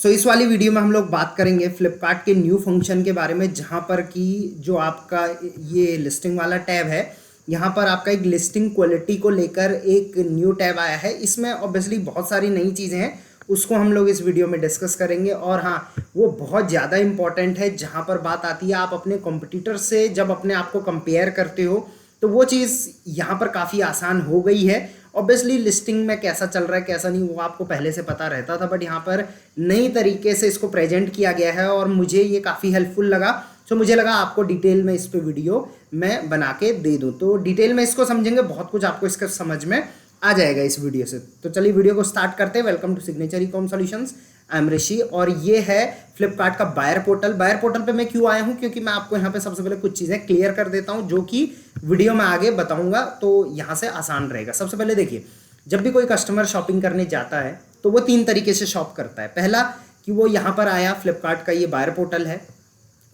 सो इस वाली वीडियो में हम लोग बात करेंगे फ्लिपकार्ट के न्यू फंक्शन के बारे में, जहाँ पर कि जो आपका ये लिस्टिंग वाला टैब है, यहाँ पर आपका एक लिस्टिंग क्वालिटी को लेकर एक न्यू टैब आया है। इसमें ऑब्वियसली बहुत सारी नई चीज़ें हैं, उसको हम लोग इस वीडियो में डिस्कस करेंगे। और हाँ, वो बहुत ज़्यादा इंपॉर्टेंट है जहाँ पर बात आती है आप अपने कॉम्पिटिटर से जब अपने आप को कंपेयर करते हो, तो वो चीज़ यहाँ पर काफ़ी आसान हो गई है। ऑब्वियसली लिस्टिंग में कैसा चल रहा है कैसा नहीं वो आपको पहले से पता रहता था, बट यहाँ पर नई तरीके से इसको प्रेजेंट किया गया है और मुझे ये काफ़ी हेल्पफुल लगा। सो मुझे लगा आपको डिटेल में इस पे वीडियो मैं बना के दे दूँ, तो डिटेल में इसको समझेंगे, बहुत कुछ आपको इसका समझ में आ जाएगा इस वीडियो से। तो चलिए वीडियो को स्टार्ट करते हैं। Welcome to signature e-com solutions, I am Rishi और ये है फ्लिपकार्ट का बायर पोर्टल। बायर पोर्टल पे मैं क्यों आया हूँ, क्योंकि मैं आपको यहाँ पे सबसे पहले कुछ चीज़ें क्लियर कर देता हूँ जो कि वीडियो में आगे बताऊँगा, तो यहाँ से आसान रहेगा। सबसे पहले देखिए, जब भी कोई कस्टमर शॉपिंग करने जाता है तो वो 3 तरीके से शॉप करता है। पहला कि वो यहाँ पर आया, फ्लिपकार्ट का ये बायर पोर्टल है,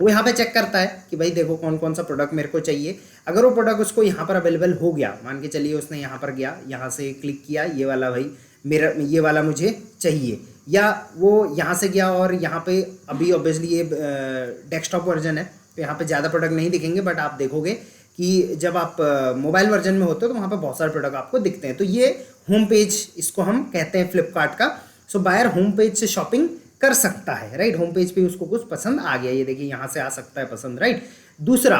वो यहाँ पे चेक करता है कि भाई देखो कौन कौन सा प्रोडक्ट मेरे को चाहिए। अगर वो प्रोडक्ट उसको यहाँ पर अवेलेबल हो गया, मान के चलिए उसने यहाँ पर गया, यहाँ से क्लिक किया, ये वाला भाई मेरा ये वाला मुझे चाहिए, या वो यहाँ से गया और यहाँ पे अभी ऑब्वियसली ये डेस्कटॉप वर्जन है तो यहाँ पे ज़्यादा प्रोडक्ट नहीं दिखेंगे, बट आप देखोगे कि जब आप मोबाइल वर्जन में होते हो तो वहाँ पे बहुत सारे प्रोडक्ट आपको दिखते हैं। तो ये होम पेज इसको हम कहते हैं फ्लिपकार्ट का। सो बायर होम पेज से शॉपिंग कर सकता है, राइट। होम पेज पे उसको कुछ पसंद आ गया, ये देखिए यहाँ से आ सकता है पसंद, राइट। दूसरा,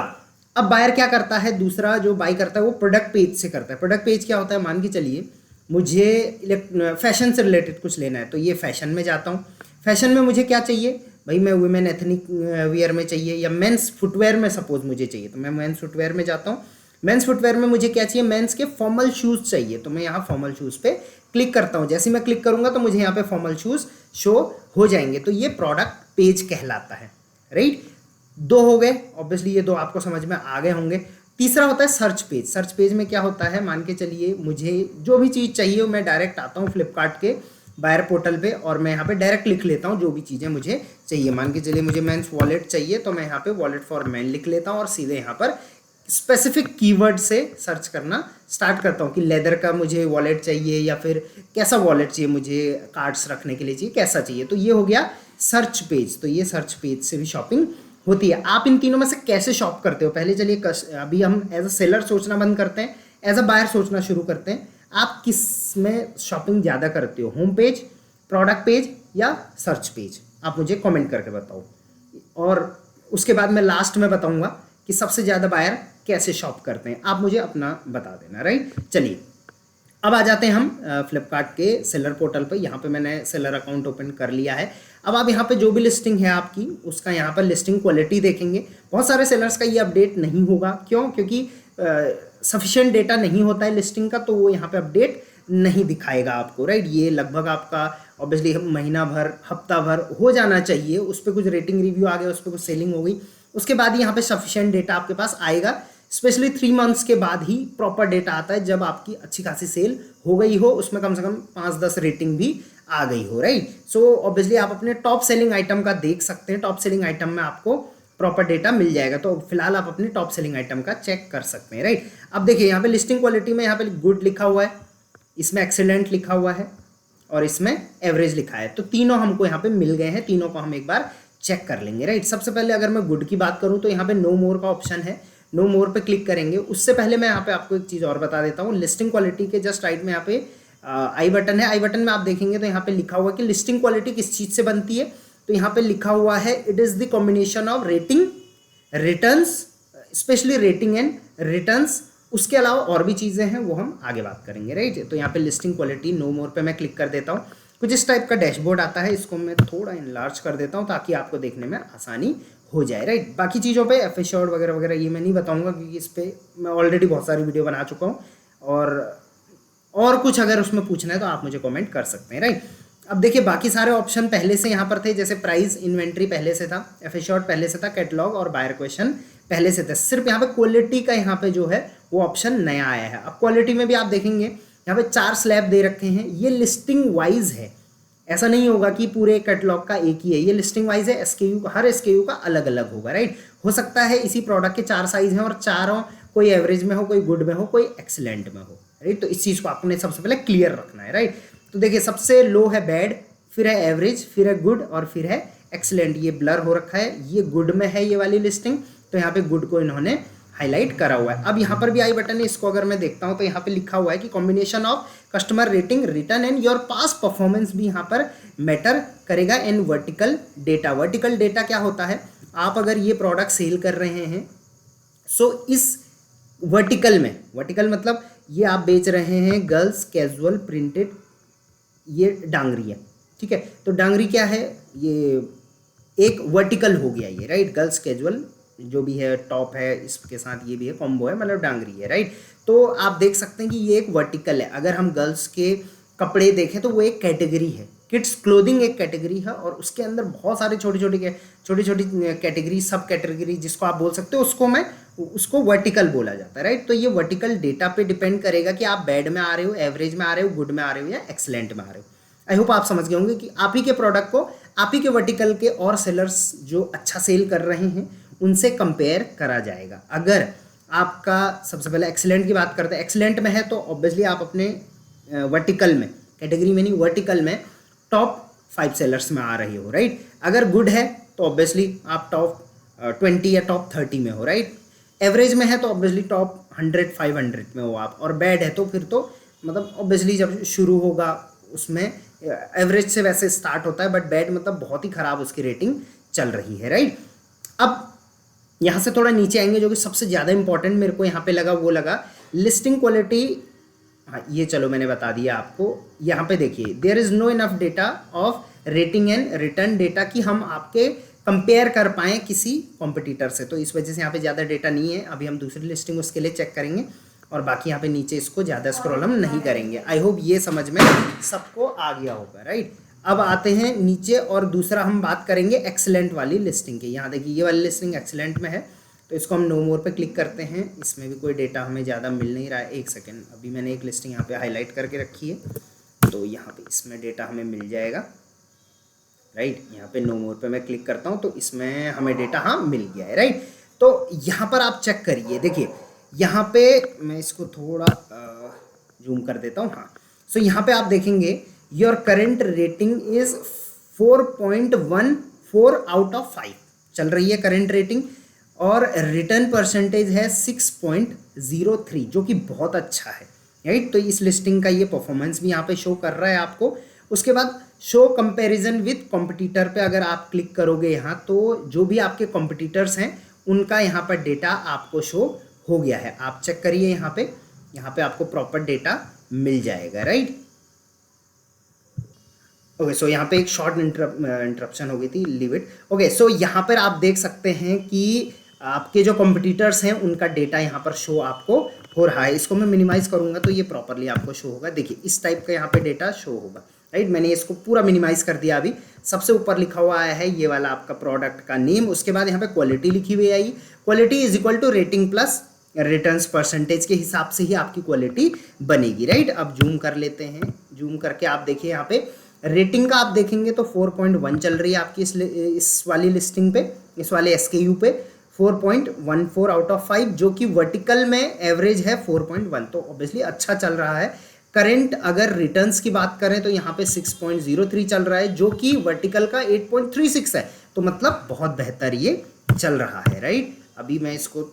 अब बायर क्या करता है, दूसरा जो बाय करता है वो प्रोडक्ट पेज से करता है। प्रोडक्ट पेज क्या होता है, मान के चलिए मुझे फैशन से रिलेटेड कुछ लेना है, तो ये फैशन में जाता हूँ। फैशन में मुझे क्या चाहिए भाई, मैं वुमेन एथनिक वियर में चाहिए या मेंस फुटवेयर में सपोज मुझे चाहिए, तो मैं मेंस फुटवेयर में जाता हूँ। मेंस फुटवेयर में मुझे क्या चाहिए, मेंस के फॉर्मल शूज़ चाहिए, तो मैं यहाँ फॉर्मल शूज़ पे क्लिक करता हूँ। जैसे मैं क्लिक करूँगा तो मुझे यहाँ पे फॉर्मल शूज़ शो हो जाएंगे, तो ये प्रोडक्ट पेज कहलाता है, राइट। 2 हो गए, ऑब्वियसली ये 2 आपको समझ में आ गए होंगे। तीसरा होता है सर्च पेज। सर्च पेज में क्या होता है, मान के चलिए मुझे जो भी चीज़ चाहिए मैं डायरेक्ट आता हूँ फ्लिपकार्ट के बायर पोर्टल पे और मैं यहाँ पे डायरेक्ट लिख लेता हूँ जो भी चीज़ें मुझे चाहिए। मान के चलिए मुझे मेंस वॉलेट चाहिए, तो मैं यहाँ पे वॉलेट फॉर मैन लिख लेता हूँ और सीधे यहाँ पर स्पेसिफिक कीवर्ड से सर्च करना स्टार्ट करता हूँ कि लेदर का मुझे वॉलेट चाहिए या फिर कैसा वॉलेट चाहिए, मुझे कार्ड्स रखने के लिए चाहिए, कैसा चाहिए। तो ये हो गया सर्च पेज। तो ये सर्च पेज से भी शॉपिंग होती है। आप इन तीनों में से कैसे शॉप करते हो, पहले चलिए अभी हम एज अ सेलर सोचना बंद करते हैं, एज अ बायर सोचना शुरू करते हैं। आप किस में शॉपिंग ज़्यादा करते हो, होम पेज, प्रोडक्ट पेज या सर्च पेज? आप मुझे कमेंट करके बताओ, और उसके बाद मैं लास्ट में बताऊंगा कि सबसे ज़्यादा बायर कैसे शॉप करते हैं। आप मुझे अपना बता देना, राइट। चलिए अब आ जाते हैं हम फ्लिपकार्ट के सेलर पोर्टल पे। यहाँ पे मैंने सेलर अकाउंट ओपन कर लिया है। अब आप यहाँ पे जो भी लिस्टिंग है आपकी, उसका यहाँ पर लिस्टिंग क्वालिटी देखेंगे। बहुत सारे सेलर्स का ये अपडेट नहीं होगा, क्यों? क्योंकि सफिशिएंट डेटा नहीं होता है लिस्टिंग का, तो वो यहाँ पे अपडेट नहीं दिखाएगा आपको, राइट। ये लगभग आपका ऑब्वियसली महीना भर, हफ्ता भर हो जाना चाहिए, उस पर कुछ रेटिंग रिव्यू आ गया, उस पर कुछ सेलिंग हो गई, उसके बाद ही यहाँ पे सफिशिएंट डेटा आपके पास आएगा। स्पेशली 3 मंथ्स के बाद ही प्रॉपर डेटा आता है, जब आपकी अच्छी खासी सेल हो गई हो, उसमें कम से कम 5-10 रेटिंग भी आ गई हो, राइट। सो ऑब्वियसली आप अपने टॉप सेलिंग आइटम का देख सकते हैं। टॉप सेलिंग आइटम में आपको प्रॉपर डेटा मिल जाएगा, तो फिलहाल आप अपने टॉप सेलिंग आइटम का चेक कर सकते हैं, राइट। अब देखिए यहाँ पे लिस्टिंग क्वालिटी में यहाँ पे गुड लिखा हुआ है, इसमें एक्सीलेंट लिखा हुआ है और इसमें एवरेज लिखा है। तो तीनों हमको यहाँ पे मिल गए हैं, तीनों को हम एक बार चेक कर लेंगे, राइट। सबसे पहले अगर मैं गुड की बात करूँ तो यहाँ पे नो मोर का ऑप्शन है, नो मोर पे क्लिक करेंगे। उससे पहले मैं यहाँ पे आपको एक चीज़ और बता देता हूँ। लिस्टिंग क्वालिटी के जस्ट राइट में यहाँ पे आई बटन है। आई बटन में आप देखेंगे तो यहाँ पे लिखा हुआ है कि लिस्टिंग क्वालिटी किस चीज़ से बनती है, तो यहाँ पे लिखा हुआ है it is the combination of rating, returns, specially rating and returns. उसके अलावा और भी चीज़ें हैं, वो हम आगे बात करेंगे, राइट। तो यहाँ पे लिस्टिंग क्वालिटी नो मोर पे मैं क्लिक कर देता हूँ। कुछ इस टाइप का डैशबोर्ड आता है, इसको मैं थोड़ा इनलार्ज कर देता हूँ ताकि आपको देखने में आसानी हो जाए, राइट। बाकी चीज़ों पे एफ एश्योर्ड वगैरह वगैरह ये मैं नहीं बताऊंगा, क्योंकि इस पर मैं ऑलरेडी बहुत सारी वीडियो बना चुका हूँ, और कुछ अगर उसमें पूछना है तो आप मुझे कमेंट कर सकते हैं, राइट। अब देखिए बाकी सारे ऑप्शन पहले से यहाँ पर थे, जैसे प्राइस, इन्वेंट्री पहले से था, एफ एश्योर्ड पहले से था, कैटलॉग और बायर क्वेश्चन पहले से था। सिर्फ यहाँ पे क्वालिटी का यहाँ पे जो है वो ऑप्शन नया आया है। अब क्वालिटी में भी आप देखेंगे यहाँ पे 4 स्लैब दे रखे हैं, ये लिस्टिंग वाइज है, ऐसा नहीं होगा कि पूरे कैटलॉग का एक ही है, ये लिस्टिंग वाइज है। एसकेयू का, हर एसकेयू का अलग अलग होगा, राइट। हो सकता है इसी प्रोडक्ट के 4 साइज हैं और चारों कोई एवरेज में हो, कोई गुड में हो, कोई एक्सीलेंट में हो, राइट। तो इस चीज़ को आपने सबसे पहले क्लियर रखना है, राइट। तो देखिए सबसे लो है बैड, फिर है एवरेज, फिर है गुड और फिर है एक्सीलेंट। ये ब्लर हो रखा है, ये गुड में है ये वाली लिस्टिंग, तो यहाँ पे गुड को इन्होंने हाईलाइट करा हुआ है। अब यहाँ पर भी आई बटन है, इसको अगर मैं देखता हूँ तो यहाँ पे लिखा हुआ है कि combination of customer rating return and your pass performance भी यहाँ पर मैटर करेगा and vertical data. Vertical data क्या होता है, आप अगर ये प्रोडक्ट सेल कर रहे हैं सो इस वर्टिकल में, वर्टिकल मतलब ये आप बेच रहे हैं गर्ल्स कैजुअल प्रिंटेड, ये डांगरी है, ठीक है। तो डांगरी क्या है, ये एक वर्टिकल हो गया ये, राइट। गर्ल्स कैजुअल जो भी है टॉप है, इसके साथ ये भी है, कॉम्बो है, मतलब डांगरी है, राइट। तो आप देख सकते हैं कि ये एक वर्टिकल है। अगर हम गर्ल्स के कपड़े देखें तो वो एक कैटेगरी है, किड्स क्लोथिंग एक कैटेगरी है, और उसके अंदर बहुत सारे छोटी छोटी कैटेगरी, सब कैटेगरी जिसको आप बोल सकते हो, उसको वर्टिकल बोला जाता है, राइट। तो ये वर्टिकल डेटा पे डिपेंड करेगा कि आप बैड में आ रहे हो, एवरेज में आ रहे हो, गुड में आ रहे हो या एक्सीलेंट में आ रहे हो। आई होप आप समझ गए होंगे कि आप ही के प्रोडक्ट को आप ही के वर्टिकल के और सेलर्स जो अच्छा सेल कर रहे हैं उनसे कंपेयर करा जाएगा। अगर आपका, सबसे पहले एक्सीलेंट की बात करते हैं, एक्सीलेंट में है तो ऑब्वियसली आप अपने वर्टिकल में, कैटेगरी में नहीं, वर्टिकल में टॉप 5 सेलर्स में आ रहे हो, राइट। अगर गुड है तो ऑब्वियसली आप टॉप 20 या टॉप 30 में हो, राइट। एवरेज में है तो ऑब्वियसली टॉप 100-500 में हो आप, और बैड है तो फिर तो मतलब ऑब्वियसली जब शुरू होगा उसमें एवरेज से वैसे स्टार्ट होता है, बट बैड मतलब बहुत ही ख़राब उसकी रेटिंग चल रही है, राइट। अब यहाँ से थोड़ा नीचे आएंगे, जो कि सबसे ज़्यादा इंपॉर्टेंट मेरे को यहाँ पे लगा, वो लगा लिस्टिंग क्वालिटी। हाँ, ये चलो मैंने बता दिया आपको। यहाँ पे देखिए, there is no enough data of rating and return data कि हम आपके कंपेयर कर पाएँ किसी कॉम्पिटिटर से, तो इस वजह से यहाँ पे ज़्यादा डेटा नहीं है। अभी हम दूसरी लिस्टिंग उसके लिए चेक करेंगे, और बाकी यहाँ पे नीचे इसको ज़्यादा स्क्रॉल हम नहीं करेंगे। आई होप ये समझ में सबको आ गया होगा, राइट। अब आते हैं नीचे, और दूसरा हम बात करेंगे एक्सीलेंट वाली लिस्टिंग की। यहाँ देखिए, ये वाली लिस्टिंग एक्सीलेंट में है, तो इसको हम नो मोर पे क्लिक करते हैं। इसमें भी कोई डेटा हमें ज़्यादा मिल नहीं रहा है। एक सेकेंड, अभी मैंने एक लिस्टिंग यहाँ पे हाईलाइट करके रखी है, तो यहाँ पे इसमें डेटा हमें मिल जाएगा, राइट। यहाँ पे नो मोर पे मैं क्लिक करता हूँ तो इसमें हमें डेटा हाँ मिल गया है, राइट। तो यहाँ पर आप चेक करिए, देखिए यहाँ पे मैं इसको थोड़ा जूम कर देता हूँ, हाँ। सो यहाँ पे आप देखेंगे your current rating is 4.14 out of 5 चल रही है करेंट रेटिंग, और रिटर्न परसेंटेज है 6.03, जो कि बहुत अच्छा है, राइट। तो इस लिस्टिंग का ये परफॉर्मेंस भी यहाँ पे शो कर रहा है आपको। उसके बाद शो कंपैरिजन विद कॉम्पिटिटर पे अगर आप क्लिक करोगे यहाँ, तो जो भी आपके कॉम्पिटिटर्स हैं उनका यहाँ पर डेटा आपको शो हो गया है। आप चेक करिए यहाँ पे आपको प्रॉपर डेटा मिल जाएगा, राइट। ओके, सो यहाँ पे एक शॉर्ट इंटरप्शन हो गई थी, लीव इट। ओके, सो यहाँ पर आप देख सकते हैं कि आपके जो कॉम्पिटिटर्स हैं उनका डेटा यहाँ पर शो आपको हो रहा है। इसको मैं मिनिमाइज करूँगा तो ये प्रॉपरली आपको शो होगा। देखिए, इस टाइप का यहाँ पे डेटा शो होगा, राइट। मैंने इसको पूरा मिनिमाइज कर दिया। अभी सबसे ऊपर लिखा हुआ आया है ये वाला आपका प्रोडक्ट का नेम, उसके बाद यहाँ पे क्वालिटी लिखी हुई आई, quality is equal to rating plus returns percentage के हिसाब से ही आपकी क्वालिटी बनेगी, राइट। अब जूम कर लेते हैं, जूम करके आप देखिए यहाँ पे रेटिंग का आप देखेंगे तो 4.1 चल रही है आपकी इस वाली लिस्टिंग पे, इस वाले SKU पे 4.14 आउट ऑफ 5, जो कि वर्टिकल में एवरेज है 4.1, तो ऑब्वियसली अच्छा चल रहा है। करेंट अगर रिटर्न्स की बात करें तो यहाँ पे 6.03 चल रहा है, जो कि वर्टिकल का 8.36 है, तो मतलब बहुत बेहतर ये चल रहा है, राइट। अभी मैं इसको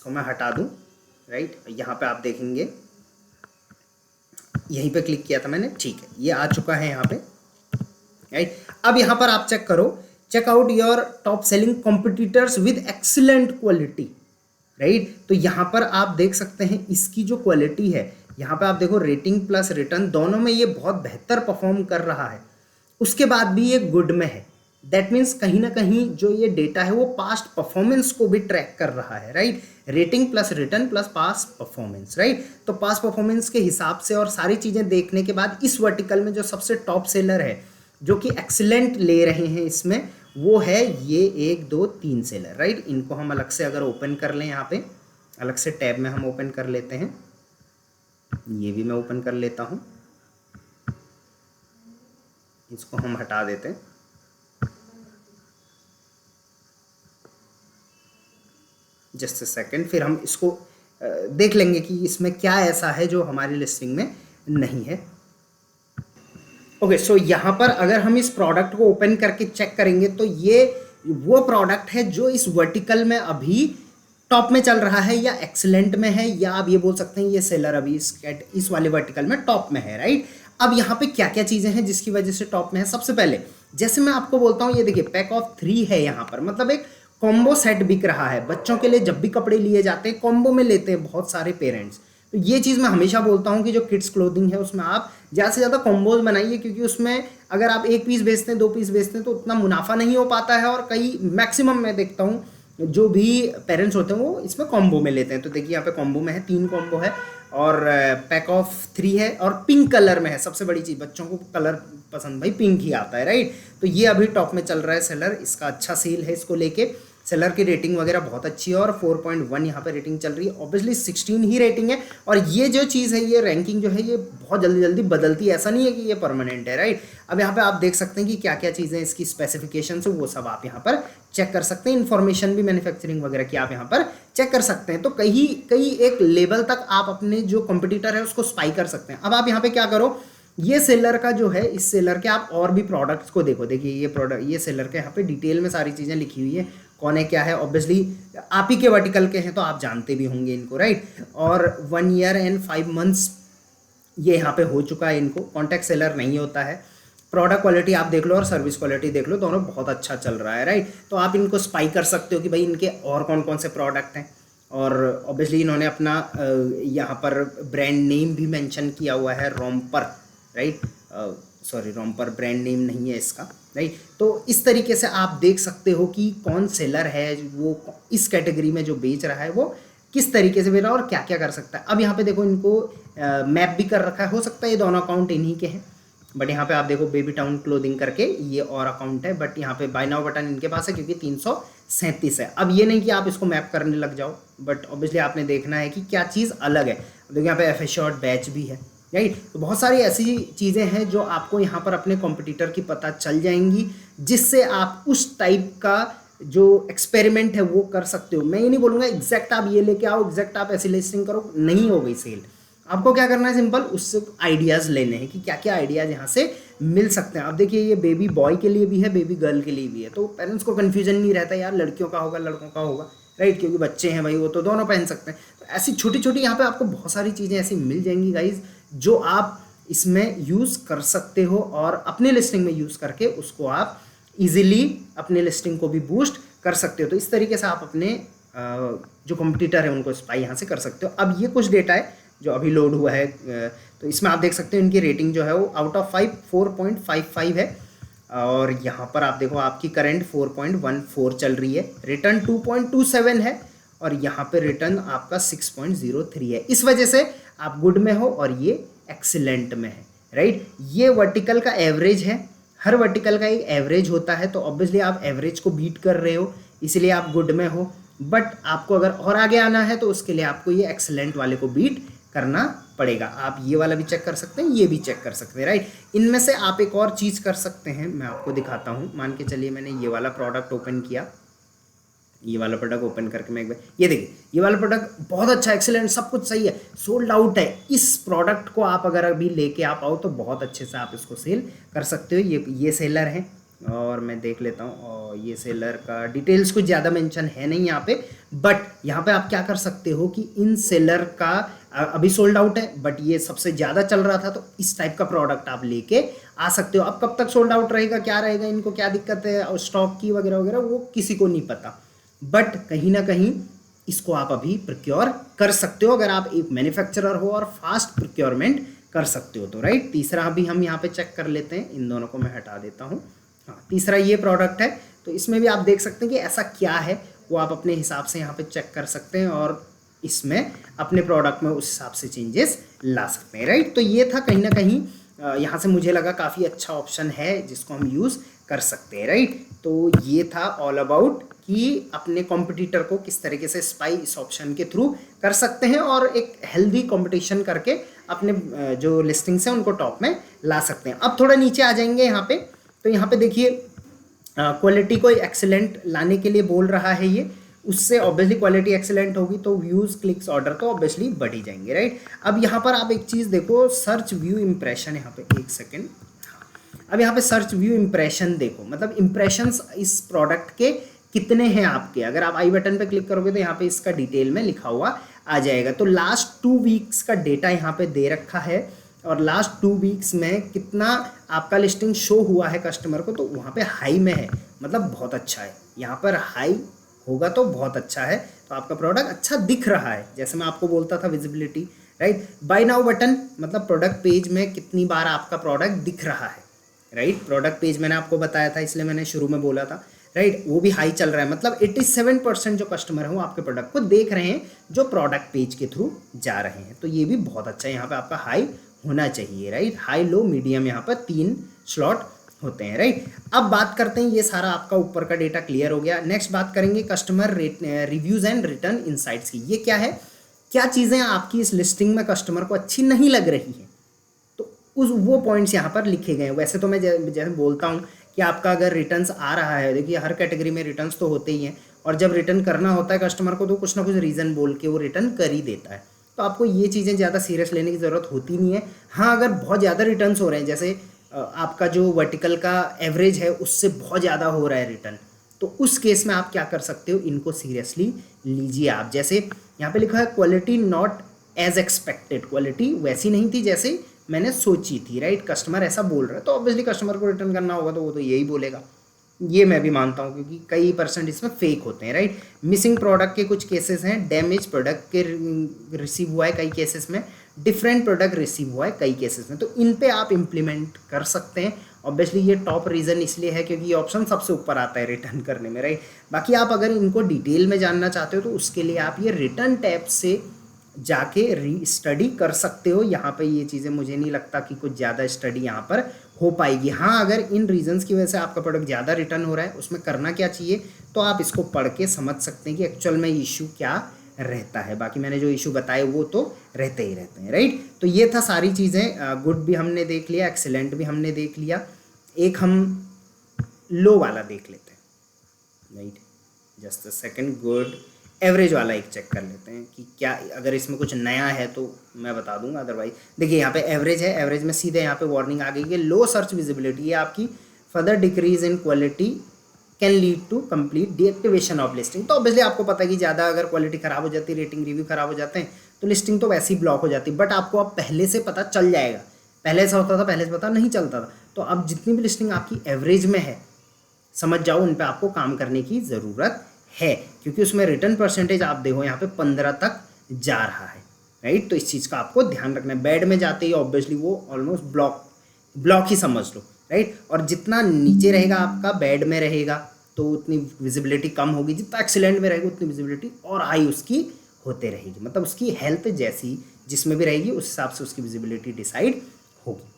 मैं हटा दूँ, राइट। यहाँ पे आप देखेंगे, यहीं पे क्लिक किया था मैंने, ठीक है, ये आ चुका है यहाँ पे, राइट। अब यहाँ पर आप चेक करो, check out your top selling competitors with excellent quality, right. तो यहाँ पर आप देख सकते हैं इसकी जो क्वालिटी है, यहाँ पे आप देखो रेटिंग प्लस रिटर्न दोनों में ये बहुत बेहतर परफॉर्म कर रहा है। उसके बाद भी ये गुड में है, दैट मीन्स कहीं ना कहीं जो ये डेटा है वो पास्ट परफॉर्मेंस को भी ट्रैक कर रहा है, right. Rating plus return plus past performance, right. तो पास्ट परफॉर्मेंस के हिसाब से और सारी चीज़ें देखने के बाद इस वर्टिकल में जो सबसे टॉप सेलर है, जो कि एक्सीलेंट ले रहे हैं इसमें, वो है ये 1 2 3 सेलर, राइट। इनको हम अलग से अगर ओपन कर लें, यहाँ पे अलग से टैब में हम ओपन कर लेते हैं, ये भी मैं ओपन कर लेता हूँ, इसको हम हटा देते हैं। जस्ट अ सेकेंड, फिर हम इसको देख लेंगे कि इसमें क्या ऐसा है जो हमारी लिस्टिंग में नहीं है। ओके, सो यहाँ पर अगर हम इस प्रोडक्ट को ओपन करके चेक करेंगे तो ये वो प्रोडक्ट है जो इस वर्टिकल में अभी टॉप में चल रहा है या एक्सीलेंट में है, या आप ये बोल सकते हैं ये सेलर अभी इस वाले वर्टिकल में टॉप में है, राइट। अब यहाँ पे क्या क्या चीज़ें हैं जिसकी वजह से टॉप में है। सबसे पहले जैसे मैं आपको बोलता हूँ, ये देखिए पैक ऑफ 3 है यहाँ पर, मतलब एक कॉम्बो सेट बिक रहा है। बच्चों के लिए जब भी कपड़े लिए जाते हैं कॉम्बो में लेते हैं बहुत सारे पेरेंट्स। तो ये चीज़ मैं हमेशा बोलता हूँ कि जो किड्स क्लोथिंग है उसमें आप ज़्यादा से ज़्यादा कॉम्बोज बनाइए, क्योंकि उसमें अगर आप 1 पीस बेचते हैं 2 पीस बेचते हैं तो उतना मुनाफा नहीं हो पाता है, और कई मैक्सिमम मैं देखता हूँ जो भी पेरेंट्स होते हैं वो इसमें कॉम्बो में लेते हैं। तो देखिए यहाँ पे कॉम्बो में है, 3 कॉम्बो है और पैक ऑफ 3 है और पिंक कलर में है। सबसे बड़ी चीज़, बच्चों को कलर पसंद भाई पिंक ही आता है, राइट। तो ये अभी टॉप में चल रहा है सेलर, इसका अच्छा सेल है। इसको लेके सेलर की रेटिंग वगैरह बहुत अच्छी है और 4.1 यहाँ पे रेटिंग चल रही है। ऑब्वियसली 16 ही रेटिंग है, और ये जो चीज़ है, ये रैंकिंग जो है ये बहुत जल्दी जल्दी बदलती है, ऐसा नहीं है कि ये परमानेंट है, राइट। अब यहाँ पे आप देख सकते हैं कि क्या क्या चीज़ें इसकी स्पेसिफिकेशन है वो सब आप यहाँ पर चेक कर सकते हैं। इन्फॉर्मेशन भी मैन्युफैक्चरिंग वगैरह की आप यहाँ पर चेक कर सकते हैं। तो कई एक लेवल तक आप अपने जो कंपटीटर है उसको स्पाई कर सकते हैं। अब आप यहाँ पे क्या करो, ये सेलर का जो है, इस सेलर के आप और भी प्रोडक्ट्स को देखो। देखिए ये प्रोडक्ट, ये सेलर के यहाँ पे डिटेल में सारी चीज़ें लिखी हुई है, कौन है क्या है। ऑब्वियसली आप ही के वर्टिकल के हैं तो आप जानते भी होंगे इनको, राइट। और 1 ईयर एंड 5 मंथ्स ये यहाँ पे हो चुका है इनको। कॉन्टैक्ट सेलर नहीं होता है। प्रोडक्ट क्वालिटी आप देख लो और सर्विस क्वालिटी देख लो, दोनों बहुत अच्छा चल रहा है, राइट। तो आप इनको स्पाई कर सकते हो कि भाई इनके और कौन कौन से प्रोडक्ट हैं। और ऑब्वियसली इन्होंने अपना यहाँ पर ब्रांड नेम भी मेंशन किया हुआ है, romper, right. Sorry, romper brand name नहीं है इसका, राइट। तो इस तरीके से आप देख सकते हो कि कौन सेलर है, वो इस कैटेगरी में जो बेच रहा है वो किस तरीके से बेच रहा है और क्या क्या कर सकता है। अब यहाँ पे देखो इनको मैप भी कर रखा है, हो सकता है ये दोनों अकाउंट इन्हीं के हैं, बट यहाँ पे आप देखो बेबी टाउन क्लोथिंग करके ये और अकाउंट है, बट यहाँ पे बाय नाउ बटन इनके पास है क्योंकि 337 है। अब ये नहीं कि आप इसको मैप करने लग जाओ, बट ऑब्वियसली आपने देखना है कि क्या चीज़ अलग है। देखो यहाँ पे एफ शॉर्ट बैच भी है, राइट। तो बहुत सारी ऐसी चीज़ें हैं जो आपको यहाँ पर अपने कॉम्पिटिटर की पता चल जाएंगी, जिससे आप उस टाइप का जो एक्सपेरिमेंट है वो कर सकते हो। मैं ये नहीं बोलूँगा एग्जैक्ट आप ये लेके आओ, एग्जैक्ट आप ऐसी लिस्टिंग करो, नहीं हो गई सेल। आपको क्या करना है, सिंपल उससे आइडियाज़ लेने हैं कि क्या क्या आइडियाज़ यहाँ से मिल सकते हैं। अब देखिए ये बेबी बॉय के लिए भी है, बेबी गर्ल के लिए भी है, तो पेरेंट्स को कन्फ्यूजन नहीं रहता यार लड़कियों का होगा लड़कों का होगा, राइट, क्योंकि बच्चे हैं भाई, वो तो दोनों पहन सकते हैं। तो ऐसी छोटी छोटी यहाँ पे आपको बहुत सारी चीज़ें ऐसी मिल जाएंगी गाइज, जो आप इसमें यूज़ कर सकते हो और अपने लिस्टिंग में यूज़ करके उसको आप इजीली अपने लिस्टिंग को भी बूस्ट कर सकते हो। तो इस तरीके से आप अपने जो कॉम्पिटिटर है उनको स्पाई यहाँ से कर सकते हो। अब ये कुछ डेटा है जो अभी लोड हुआ है, तो इसमें आप देख सकते हो इनकी रेटिंग जो है वो आउट ऑफ 5 4.55 है, और यहाँ पर आप देखो आपकी करंट 4.14 चल रही है, रिटर्न 2.27 है, और यहाँ पे रिटर्न आपका 6.03 है। इस वजह से आप गुड में हो और ये एक्सीलेंट में है, राइट। ये वर्टिकल का एवरेज है, हर वर्टिकल का एक एवरेज होता है, तो ऑब्वियसली आप एवरेज को बीट कर रहे हो, इसलिए आप गुड में हो। बट आपको अगर और आगे आना है तो उसके लिए आपको ये एक्सीलेंट वाले को बीट करना पड़ेगा। आप ये वाला भी चेक कर सकते हैं, ये भी चेक कर सकते हैं, राइट। इनमें से आप एक और चीज़ कर सकते हैं, मैं आपको दिखाता हूँ। मान के चलिए मैंने ये वाला प्रोडक्ट ओपन किया, ये वाला प्रोडक्ट ओपन करके मैं एक बार, ये देखिए ये वाला प्रोडक्ट बहुत अच्छा, एक्सीलेंट, सब कुछ सही है, सोल्ड आउट है। इस प्रोडक्ट को आप अगर अभी लेके आप आओ तो बहुत अच्छे से आप इसको सेल कर सकते हो। ये सेलर है और मैं देख लेता हूँ, और ये सेलर का डिटेल्स कुछ ज़्यादा मेंशन है नहीं यहाँ पे, बट यहाँ पे आप क्या कर सकते हो कि इन सेलर का अभी सोल्ड आउट है, बट ये सबसे ज़्यादा चल रहा था, तो इस टाइप का प्रोडक्ट आप लेके आ सकते हो। अब कब तक सोल्ड आउट रहेगा, क्या रहेगा, इनको क्या दिक्कत है और स्टॉक की वगैरह वगैरह, वो किसी को नहीं पता, बट कहीं ना कहीं इसको आप अभी प्रोक्योर कर सकते हो अगर आप एक मैन्युफैक्चरर हो और फास्ट प्रोक्योरमेंट कर सकते हो तो, राइट। तीसरा अभी हम यहाँ पे चेक कर लेते हैं, इन दोनों को मैं हटा देता हूँ। हाँ, तीसरा ये प्रोडक्ट है, तो इसमें भी आप देख सकते हैं कि ऐसा क्या है वो आप अपने हिसाब से यहाँ पे चेक कर सकते हैं और इसमें अपने प्रोडक्ट में उस हिसाब से चेंजेस ला सकते हैं, राइट। तो ये था कहीं ना कहीं यहाँ से मुझे लगा काफ़ी अच्छा ऑप्शन है जिसको हम यूज़ कर सकते हैं, राइट। तो ये था ऑल अबाउट कि अपने कॉम्पिटिटर को किस तरीके से स्पाई इस ऑप्शन के थ्रू कर सकते हैं और एक हेल्दी कंपटीशन करके अपने जो लिस्टिंग्स हैं उनको टॉप में ला सकते हैं। अब थोड़ा नीचे आ जाएंगे यहाँ पे, तो यहाँ पे देखिए क्वालिटी को एक्सीलेंट लाने के लिए बोल रहा है ये, उससे ऑब्वियसली क्वालिटी एक्सीलेंट होगी तो व्यूज़ क्लिक्स ऑर्डर तो ऑब्वियसली बढ़ ही जाएंगे, राइट। अब यहाँ पर आप एक चीज़ देखो, सर्च व्यू इम्प्रेशन, यहाँ पे एक सेकेंड, अब यहाँ पे सर्च व्यू इम्प्रेशन देखो, मतलब इम्प्रेशंस इस प्रोडक्ट के कितने हैं आपके। अगर आप आई बटन पे क्लिक करोगे तो यहाँ पे इसका डिटेल में लिखा हुआ आ जाएगा। तो लास्ट 2 वीक्स का डेटा यहाँ पे दे रखा है और लास्ट 2 वीक्स में कितना आपका लिस्टिंग शो हुआ है कस्टमर को, तो वहाँ पे हाई में है, मतलब बहुत अच्छा है। यहाँ पर हाई होगा तो बहुत अच्छा है, तो आपका प्रोडक्ट अच्छा दिख रहा है। जैसे मैं आपको बोलता था visibility, right. Buy now button मतलब प्रोडक्ट पेज में कितनी बार आपका प्रोडक्ट दिख रहा है, राइट। प्रोडक्ट पेज मैंने आपको बताया था, इसलिए मैंने शुरू में बोला था, राइट। वो भी हाई चल रहा है, मतलब 87% जो कस्टमर हैं वो आपके प्रोडक्ट को देख रहे हैं जो प्रोडक्ट पेज के थ्रू जा रहे हैं। तो ये भी बहुत अच्छा है, यहाँ पे आपका हाई होना चाहिए, राइट। हाई, लो, मीडियम, यहाँ पर 3 स्लॉट होते हैं, राइट। अब बात करते हैं, ये सारा आपका ऊपर का डेटा क्लियर हो गया। नेक्स्ट बात करेंगे customer reviews and return insights की। ये क्या है, क्या चीज़ें आपकी इस लिस्टिंग में कस्टमर को अच्छी नहीं लग रही हैं, तो वो पॉइंट्स यहाँ पर लिखे गए हैं। वैसे तो मैं जैसे बोलता हूँ कि आपका अगर रिटर्न्स आ रहा है, देखिए हर कैटेगरी में रिटर्न्स तो होते ही हैं, और जब रिटर्न करना होता है कस्टमर को तो कुछ ना कुछ रीज़न बोल के वो रिटर्न कर ही देता है। तो आपको ये चीज़ें ज़्यादा सीरियस लेने की ज़रूरत होती नहीं है। हाँ, अगर बहुत ज़्यादा रिटर्न्स हो रहे हैं, जैसे आपका जो वर्टिकल का एवरेज है उससे बहुत ज़्यादा हो रहा है रिटर्न, तो उस केस में आप क्या कर सकते हो, इनको सीरियसली लीजिए आप। जैसे यहाँ पे लिखा है quality not as expected, quality वैसी नहीं थी जैसे मैंने सोची थी, राइट। कस्टमर ऐसा बोल रहा है तो ऑब्वियसली कस्टमर को रिटर्न करना होगा, तो वो तो यही बोलेगा। ये मैं भी मानता हूँ क्योंकि कई % इसमें फेक होते हैं, राइट। मिसिंग प्रोडक्ट के कुछ केसेस हैं, डैमेज प्रोडक्ट के रिसीव हुआ है कई केसेस में, डिफरेंट प्रोडक्ट रिसीव हुआ है कई केसेस में, तो इन पे आप इम्प्लीमेंट कर सकते हैं। ऑब्वियसली ये टॉप रीज़न इसलिए है क्योंकि ये ऑप्शन सबसे ऊपर आता है रिटर्न करने में, राइट। बाकी आप अगर इनको डिटेल में जानना चाहते हो तो उसके लिए आप ये रिटर्न टैब से जाके स्टडी कर सकते हो। यहाँ पे ये चीज़ें मुझे नहीं लगता कि कुछ ज़्यादा स्टडी यहाँ पर हो पाएगी। हाँ, अगर इन रीजंस की वजह से आपका प्रोडक्ट ज़्यादा रिटर्न हो रहा है, उसमें करना क्या चाहिए, तो आप इसको पढ़ के समझ सकते हैं कि एक्चुअल में इशू क्या रहता है। बाकी मैंने जो इशू बताए वो तो रहते ही रहते हैं, राइट। तो ये था सारी चीज़ें। गुड भी हमने देख लिया, एक्सीलेंट भी हमने देख लिया, एक हम लो वाला देख लेते हैं, right. Just a second. Good, average वाला एक चेक कर लेते हैं कि क्या अगर इसमें कुछ नया है तो मैं बता दूंगा, अदरवाइज देखिए यहाँ पे एवरेज है, एवरेज में सीधे यहाँ पे वार्निंग आ गई है, लो सर्च विजिबिलिटी है आपकी, further decrease in quality can lead to complete deactivation of listing. तो ऑब्वियसली आपको पता है कि ज़्यादा अगर क्वालिटी खराब हो जाती है, रेटिंग रिव्यू खराब हो जाते हैं, तो लिस्टिंग तो वैसे ही ब्लॉक हो जाती है। बट आपको अब पहले से पता चल जाएगा, पहले ऐसा होता था, पहले से पता नहीं चलता था। तो अब जितनी भी लिस्टिंग आपकी एवरेज में है, समझ जाओ उन पर आपको काम करने की ज़रूरत है, क्योंकि उसमें रिटर्न % आप देखो यहाँ पे 15 तक जा रहा है, राइट। तो इस चीज़ का आपको ध्यान रखना है। बैड में जाते ही ऑब्वियसली वो ऑलमोस्ट ब्लॉक ही समझ लो, राइट। और जितना नीचे रहेगा आपका बैड में रहेगा तो उतनी विजिबिलिटी कम होगी, जितना एक्सीलेंट में रहेगा उतनी विजिबिलिटी और हाई उसकी होते रहेगी, मतलब उसकी हेल्थ जैसी जिसमें भी रहेगी उस हिसाब से उसकी विजिबिलिटी डिसाइड होगी।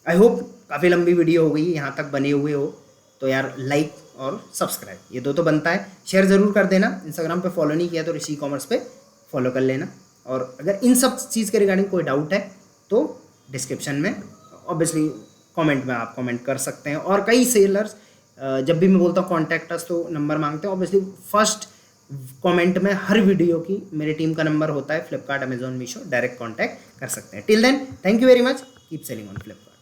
आई होप काफ़ी लंबी वीडियो हो गई, यहाँ तक बने हुए हो तो यार लाइक और सब्सक्राइब ये दो तो बनता है, शेयर ज़रूर कर देना। इंस्टाग्राम पे फॉलो नहीं किया तो ऋषि कॉमर्स पे फॉलो कर लेना। और अगर इन सब चीज़ के रिगार्डिंग कोई डाउट है तो डिस्क्रिप्शन में ऑब्वियसली कमेंट में आप कमेंट कर सकते हैं। और कई सेलर्स जब भी मैं बोलता हूँ कॉन्टैक्ट अस तो नंबर मांगते हैं, ऑब्वियसली फर्स्ट कमेंट में हर वीडियो की मेरी टीम का नंबर होता है, Flipkart, Amazon, Meesho, direct contact कर सकते हैं। Till then thank you very much, keep selling on Flipkart.